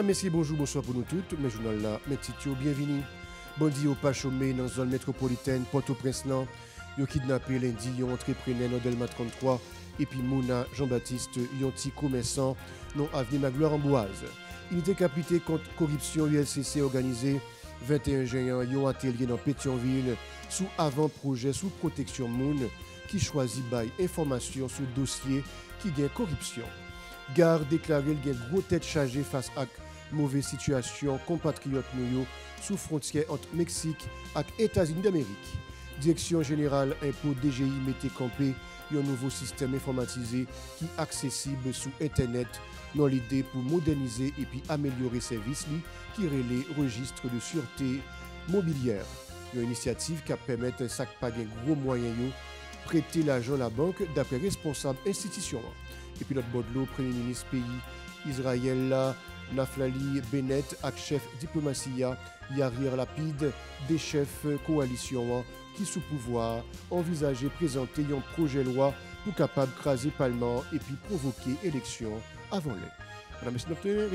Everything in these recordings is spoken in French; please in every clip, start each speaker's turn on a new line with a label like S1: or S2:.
S1: messieurs, bonjour, bonsoir pour nous toutes. Mes journal là, mes titio, bienvenue. Bandi au pas chômé dans la zone métropolitaine Port-au-Prince. Ils ont kidnappé lundi un entrepreneur dans Delma 33 et puis Mouna Jean-Baptiste, un petit commerçant dans avenue Magloire Amboise. Unité capitée contre corruption ULCC organisée 21 juin, un atelier dans Pétionville sous avant-projet sous protection Moun qui choisit bail information sur dossier qui gagne corruption. Gare déclaré le gros tête chargée face à mauvaise situation compatriotes nous sous frontière entre Mexique et États-Unis d'Amérique. Direction générale impôt DGI mettait campé un nouveau système informatisé qui est accessible sous internet dans l'idée pour moderniser et puis améliorer services qui relaie registre de sûreté mobilière. Une initiative qui permet un sac pas de gros moyens prêter l'argent à la banque d'après responsable institution. Et puis notre Bodlo, Premier ministre pays Israël Naftali Bennett avec chef diplomatie Yair Lapid des chefs coalition qui sous pouvoir envisager présenter un projet de loi pour capable craser Parlement et puis provoquer élection avant les. Madame et Monsieur,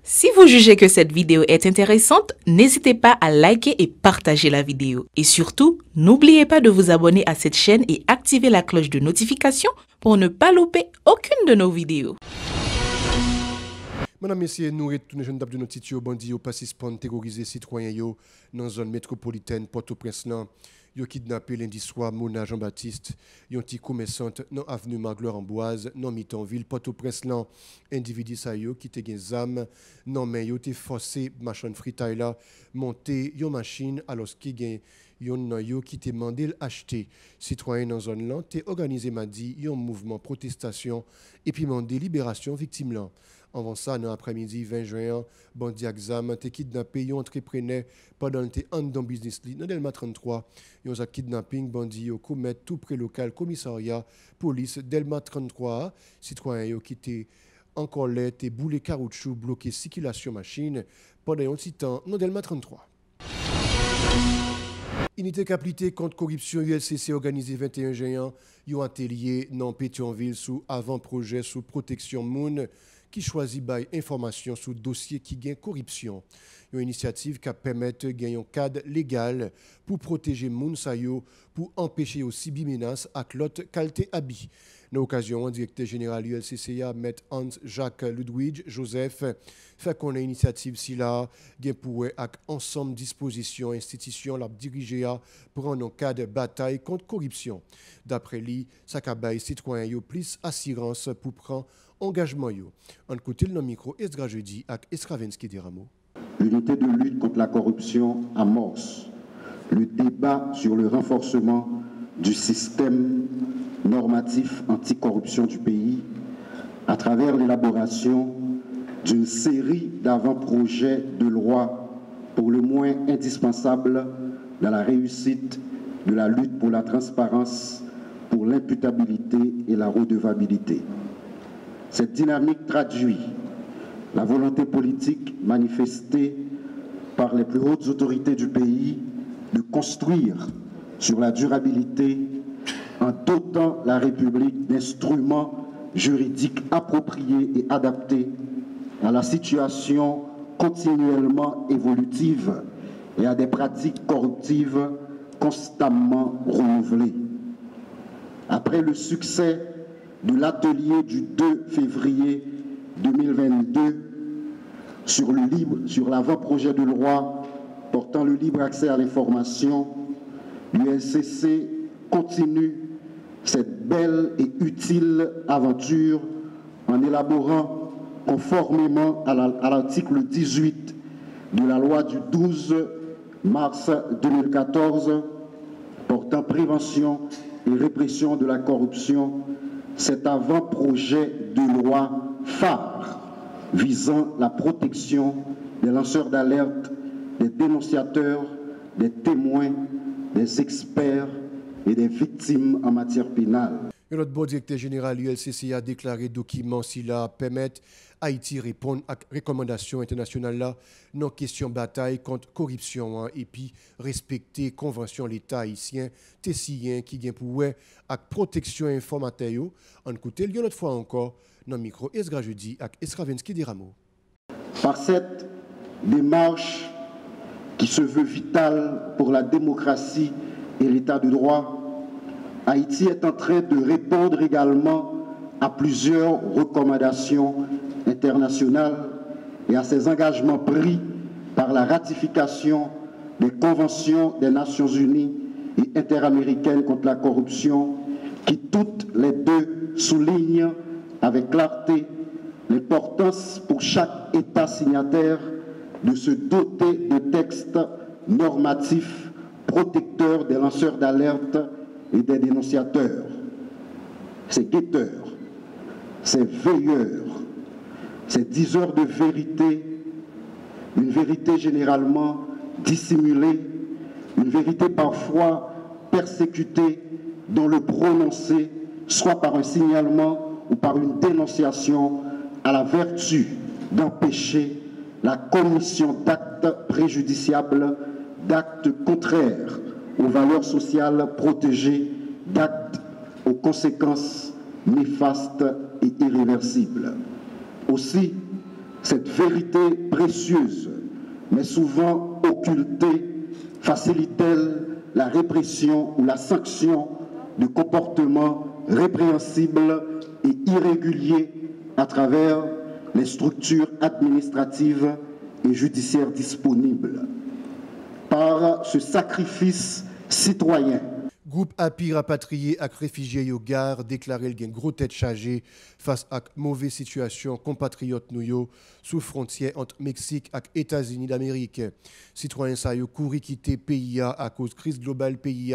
S2: Si vous jugez que cette vidéo est intéressante, n'hésitez pas à liker et partager la vidéo. Et surtout, n'oubliez pas de vous abonner à cette chaîne et activer la cloche de notification pour ne pas louper aucune de nos vidéos.
S1: Madame, Messieurs, nous retournons jeunes de nos titio bandits au participants terrorisés citoyens dans la zone métropolitaine Port-au-Prince. Ils ont kidnappé lundi soir Mouna Jean-Baptiste, un petit commerçant dans l'avenue Magloire Amboise, dans Mitonville, Port-au-Prince. Individu qui était des âmes, non mais ils ont forcé machine fritaille là, monter une machine alors qu'il y a yon qui te demandé l'acheter. Citoyens dans la zone là, t'es organisé mardi un mouvement protestation et puis demandé libération victime là. Avant ça, dans l'après-midi 20 juin, bandi exam te kidnappé un entrepreneur pendant te en dans business li dans Delma 33. Yon a kidnapping bandi yo commet tout près local commissariat police Delma 33. Citoyens yo qui te encore là te boulé caoutchouc bloqué circulation machine pendant un petit temps dans Delma 33. Unité capitée contre corruption ULCC organisée 21 juin, un atelier dans Pétionville sous avant-projet sous protection Moun qui choisit bail information sur dossier qui gagne corruption. Une initiative qui permet de gagner un cadre légal pour protéger Moun Sayo pour empêcher aussi menaces avec l'autre qualité habit. Dans l'occasion, le directeur général ULCCA, M. Hans-Jacques Ludwig Joseph, fait qu'on a une initiative si là, pour avec ensemble dispositions institutions la diriger pour un cadre de bataille contre corruption. D'après lui, ça cabaye citoyen plus assurance pour prendre engagement yo. En côté le micro Esdra jeudi avec Esravensky Deramo.
S3: L'unité de lutte contre la corruption amorce le débat sur le renforcement du système normatif anticorruption du pays à travers l'élaboration d'une série d'avant-projets de loi pour le moins indispensables dans la réussite de la lutte pour la transparence, pour l'imputabilité et la redevabilité. Cette dynamique traduit la volonté politique manifestée par les plus hautes autorités du pays de construire sur la durabilité en dotant la République d'instruments juridiques appropriés et adaptés à la situation continuellement évolutive et à des pratiques corruptives constamment renouvelées. Après le succès de l'atelier du 2 février 2022 sur l'avant-projet de loi portant le libre accès à l'information, l'ULCC continue cette belle et utile aventure en élaborant conformément à l'article 18 de la loi du 12 mars 2014 portant prévention et répression de la corruption, cet avant-projet de loi phare visant la protection des lanceurs d'alerte, des dénonciateurs, des témoins, des experts et des victimes en matière pénale.
S1: Notre bon directeur général ULCC a déclaré document si la permettre Haïti répondre à recommandations internationales non question bataille contre corruption et puis respecter convention l'État haïtien tessien qui vient pour avec protection informatique en côté une autre fois encore dans micro Esgra jeudi avec Esravensky Diramo.
S3: Par cette démarche qui se veut vitale pour la démocratie et l'état de droit, Haïti est en train de répondre également à plusieurs recommandations internationales et à ses engagements pris par la ratification des conventions des Nations Unies et interaméricaines contre la corruption, qui toutes les deux soulignent avec clarté l'importance pour chaque État signataire de se doter de textes normatifs protecteurs des lanceurs d'alerte et des dénonciateurs, ces guetteurs, ces veilleurs, ces diseurs de vérité, une vérité généralement dissimulée, une vérité parfois persécutée, dont le prononcé, soit par un signalement ou par une dénonciation, a la vertu d'empêcher la commission d'actes préjudiciables, d'actes contraires aux valeurs sociales protégées, d'actes aux conséquences néfastes et irréversibles. Aussi, cette vérité précieuse, mais souvent occultée, facilite-t-elle la répression ou la sanction de comportements répréhensibles et irréguliers à travers les structures administratives et judiciaires disponibles. Par ce sacrifice citoyen,
S1: Groupe API rapatrié ak réfugié yo gar déclaré le gros tête chargée face à mauvaise situation compatriotes nou yo sous frontière entre Mexique et États-Unis d'Amérique. Citoyens sa yo couri quitter pays à cause crise globale pays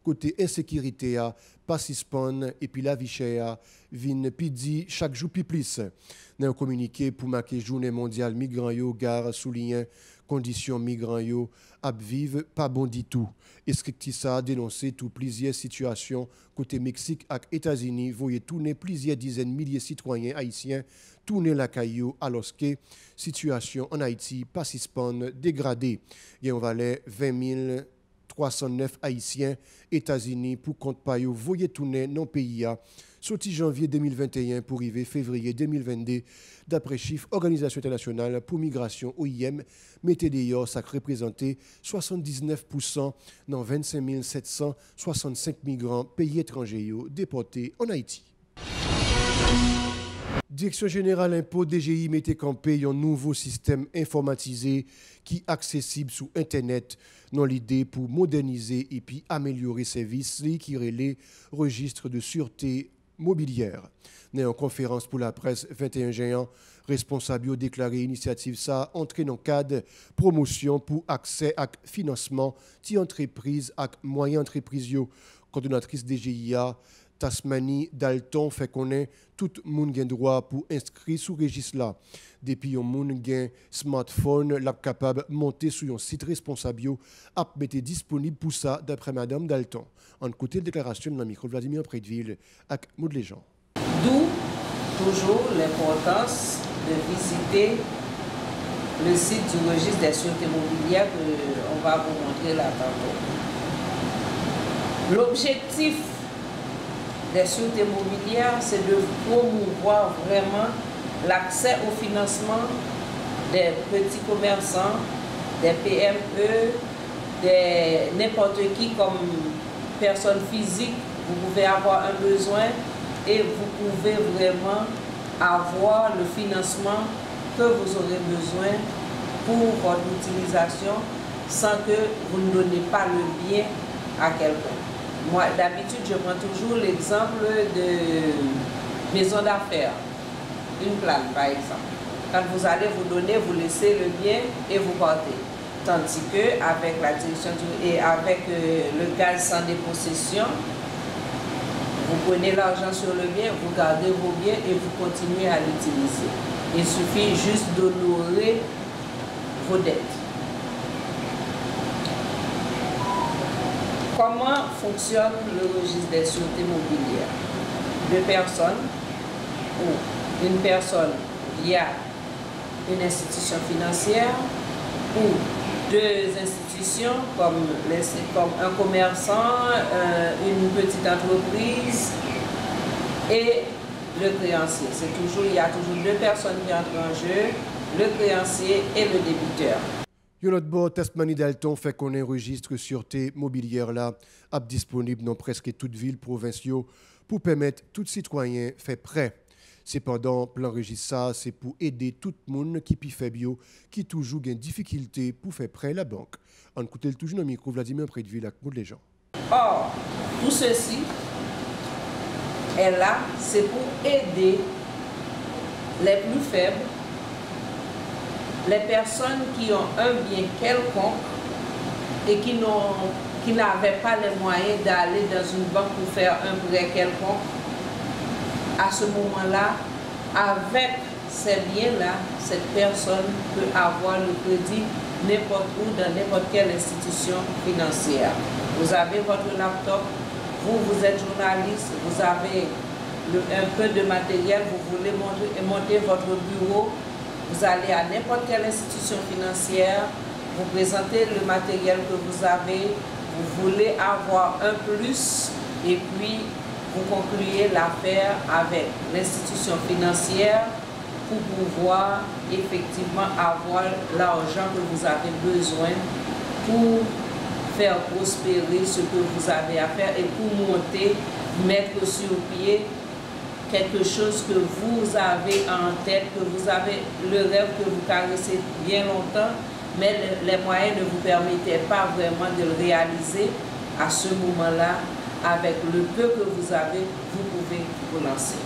S1: côté insécurité pas suspend et puis la vie chère vin pidi chaque jour plus. Dans un communiqué pour marquer journée mondiale migrants yo gar souligne conditions migrants yo ap vive pas bon du tout. Escriptissa a dénoncé tout plusieurs situations côté Mexique et États-Unis, voyez tourner plusieurs dizaines de milliers de citoyens haïtiens tourner la caillou alors que situation en Haïti pas suspend dégradée. Il y a un valet 20 309 haïtiens États-Unis pour compte payo voyez tourner non pays sorti janvier 2021 pour arriver février 2022 d'après chiffre Organisation internationale pour migration OIM mettez d'ailleurs ça représentait 79% dans 25 765 migrants pays étrangers déportés en Haïti. Direction générale impôt DGI mettait campé un nouveau système informatisé qui est accessible sur Internet dans l'idée pour moderniser et puis améliorer services qui relaient registre de sûreté mobilière. Dans une conférence pour la presse 21 juin, responsable a déclaré initiative ça entrer dans le cadre promotion pour accès à financement ti entreprise ak moyen entreprise yo. Coordonnatrice DGIA Tasmanie Dalton fait connaître tout le monde a droit pour inscrire sur registre là. Depuis un monde a smartphone, l'a capable de monter sur un site responsable a mettre disponible pour ça d'après madame Dalton. En côté de déclaration de la micro Vladimir Prédeville avec Maud Léjean.
S4: D'où toujours l'importance de visiter le site du registre des sûretés mobilières qu'on va vous montrer là tantôt. L'objectif des sûretés mobilières, c'est de promouvoir vraiment l'accès au financement des petits commerçants, des PME, de n'importe qui comme personne physique. Vous pouvez avoir un besoin et vous pouvez vraiment avoir le financement que vous aurez besoin pour votre utilisation sans que vous ne donnez pas le bien à quelqu'un. Moi, d'habitude, je prends toujours l'exemple de maison d'affaires, une plane par exemple. Quand vous allez vous donner, vous laissez le bien et vous partez. Tandis qu'avec la direction et avec le gage sans dépossession, vous prenez l'argent sur le bien, vous gardez vos biens et vous continuez à l'utiliser. Il suffit juste d'honorer vos dettes. Comment fonctionne le registre des sûretés mobilières? Deux personnes ou une personne via une institution financière ou deux institutions comme un commerçant, une petite entreprise et le créancier. Il y a toujours deux personnes qui entrent en jeu, le créancier et le débiteur.
S1: Yon autre bord, Tasmanie Dalton fait qu'on ait un registre sûreté mobilière là, disponible dans presque toute ville provinciale pour permettre tout citoyen fait prêt. Cependant, plan registre ça, c'est pour aider tout le monde qui fait bio, qui toujours a une difficulté pour faire prêt la banque. On écoute toujours dans le micro Vladimir Prédeville avec les gens.
S4: Or, tout ceci est là, c'est pour aider les plus faibles, les personnes qui ont un bien quelconque et qui n'avaient pas les moyens d'aller dans une banque pour faire un prêt quelconque. À ce moment-là, avec ces biens-là, cette personne peut avoir le crédit n'importe où, dans n'importe quelle institution financière. Vous avez votre laptop, vous êtes journaliste, vous avez un peu de matériel, vous voulez monter votre bureau, vous allez à n'importe quelle institution financière, vous présentez le matériel que vous avez, vous voulez avoir un plus et puis vous concluez l'affaire avec l'institution financière pour pouvoir effectivement avoir l'argent que vous avez besoin pour faire prospérer ce que vous avez à faire et pour monter, mettre sur pied quelque chose que vous avez en tête, que vous avez le rêve que vous caressez bien longtemps, mais les moyens ne vous permettaient pas vraiment de le réaliser. À ce moment-là, avec le peu que vous avez, vous pouvez vous lancer.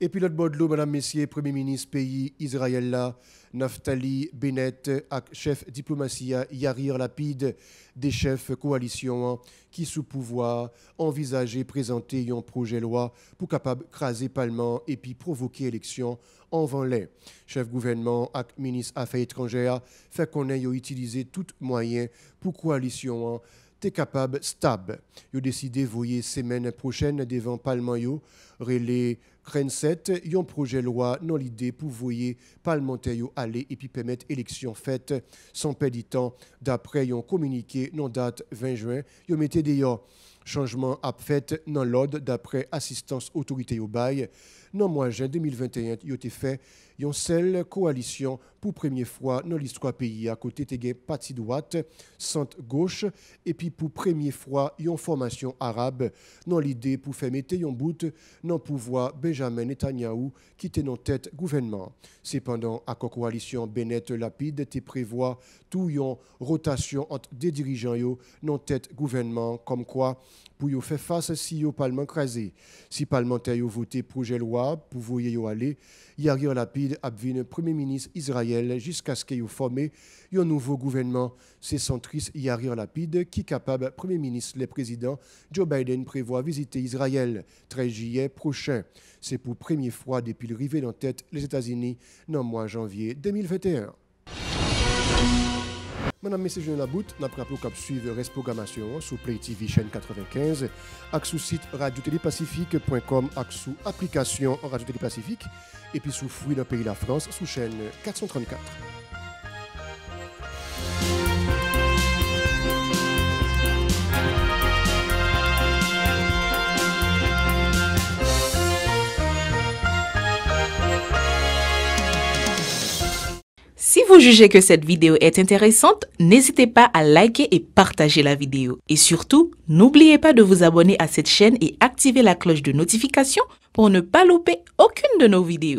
S1: Et puis l'autre bord de l'eau, Madame, Messieurs, Premier ministre pays Israël là, Naftali Bennett, avec chef diplomatie Yair Lapid, des chefs coalition qui sous pouvoir envisager présenter un projet de loi pour capable craser Parlement et puis provoquer élection en les. Chef gouvernement et ministre Affaires étrangères fait qu'on ait utilisé tout moyen pour coalition t'es capable stable. Yo décidé voyer semaine prochaine devant Parlement yo relais Crenset yon projet loi dans l'idée pour voyer parlementaire yo aller et puis permettre élection faite sans perdre de temps d'après yon communiqué non date 20 juin yo mettez d'ailleurs changement à fait dans l'ordre d'après assistance autorité au bail. Non mois juin 2021, il a été fait une seule coalition pour première fois dans l'histoire pays à côté de parti droite, centre gauche et puis pour première fois une formation arabe dans l'idée pour faire mettre un bout dans le pouvoir Benjamin Netanyahu qui était dans tête gouvernement. Cependant, à coalition Bennett Lapid te prévoit tout une rotation entre des dirigeants dans tête gouvernement comme quoi pour yo faire face si au parlement crasé. Si parlementaire yo voté projet loi pour voyer yo aller, Yair Lapid a devenu premier ministre Israël jusqu'à ce qu'il ait formé un nouveau gouvernement. C'est centriste Yair Lapid qui capable premier ministre le président Joe Biden prévoit visiter Israël 13 juillet prochain. C'est pour première fois depuis l'arrivée en tête les États-Unis dans le mois de janvier 2021. Madame, Messieurs, je la boute, n'a pas qu'à suivre la programmation sur Play TV chaîne 95, avec sous site radiotélépacifique.com, avec sous application Radio Télé Pacifique, et puis sous Fruit dans le pays de la France, sous chaîne 434.
S2: Si vous jugez que cette vidéo est intéressante, n'hésitez pas à liker et partager la vidéo. Et surtout, n'oubliez pas de vous abonner à cette chaîne et activer la cloche de notification pour ne pas louper aucune de nos vidéos.